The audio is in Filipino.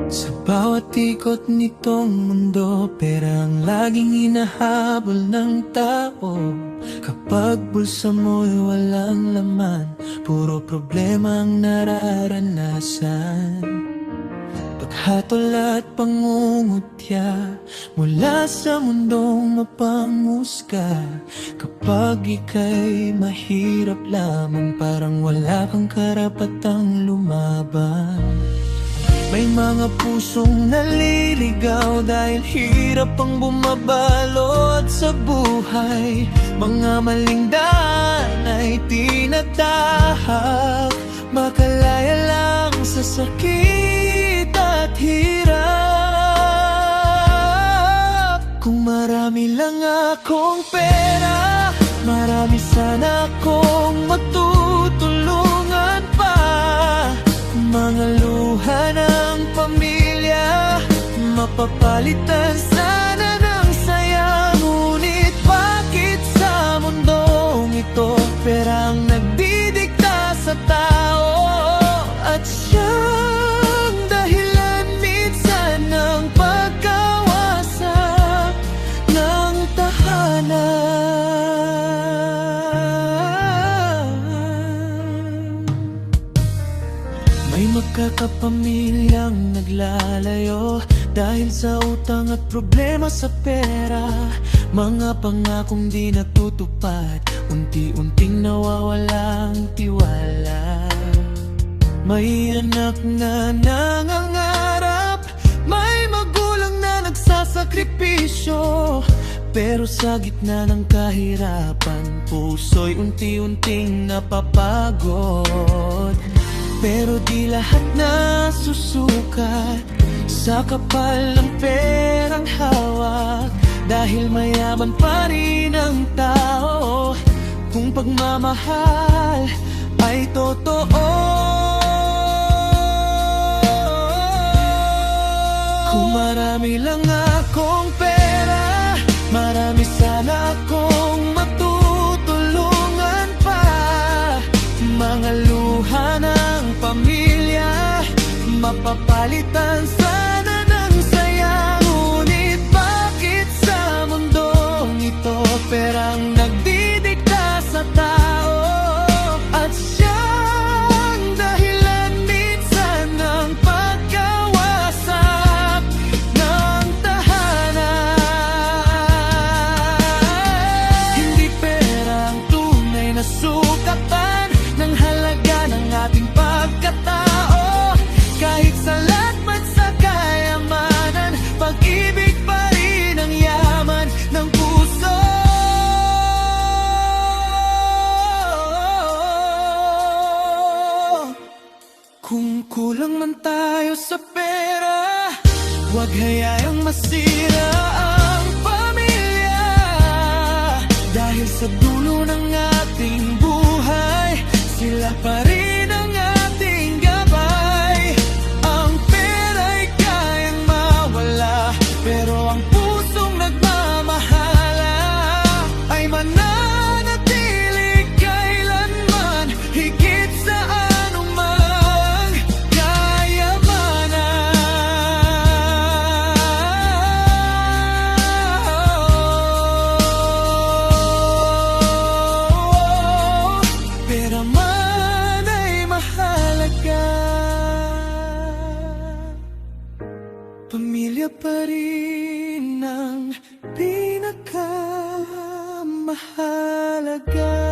Sa bawat ikot nitong mundo, pera ang laging hinahabol ng tao. Kapag bulsa mo'y walang laman, puro problema ang nararanasan. Paghatol at pangungutya mula sa mundong mapanghusga. Kapag ika'y mahirap lamang, parang wala kang karapatang lumaban. May mga pusong naliligaw dahil hirap ang bumabalot sa buhay. Mga maling daan ay tinatahak, makalaya lang sa sakit at hirap. Kung marami lang akong pera, marami sana akong matutulungan pa. Mga luha ng pamilya, mapapalitan sana ng saya. Ngunit bakit sa mundong ito, perang nagdidikta sa tao? At siyang dahilan minsan ng pagkawasak ng tahanan. May magkakapamilyang naglalayo dahil sa utang at problema sa pera. Mga pangakong di natutupad, unti-unting nawawalang tiwala. May anak na nangangarap, may magulang na nagsasakripisyo. Pero sa gitna ng kahirapan, puso'y unti-unting napapagod. Pero di lahat na susukat sa kapal ng perang hawak, dahil mayaman pa rin ang tao kung pagmamahal ay totoo. Kung marami lang akong pera, marami sana akong matutulungan pa. Mga luha ng pamilya, mapapalitan sana ng saya. Ngunit bakit sa mundong ito, perang nagdidikta sa tao? At siyang dahilan minsan ng pagkawasak ng tahanan. Hindi pera ang tunay na sukatan ng halaga ng ating pagkatao. Kahit salat man sa kayamanan, pag-ibig pa rin ang yaman ng puso. Kung kulang man tayo sa pera, huwag hayayang masira ang pamilya. Dahil sa dulo ng ating buhay, sila pa rin ang ating gabay. Ang pera'y kayang mawala, pero ang pusong nagmamahala ay mananatili kailanman, higit sa anumang kayamanan. Pera man ay mahalaga, pamilya pa rin ang pinakamahalaga.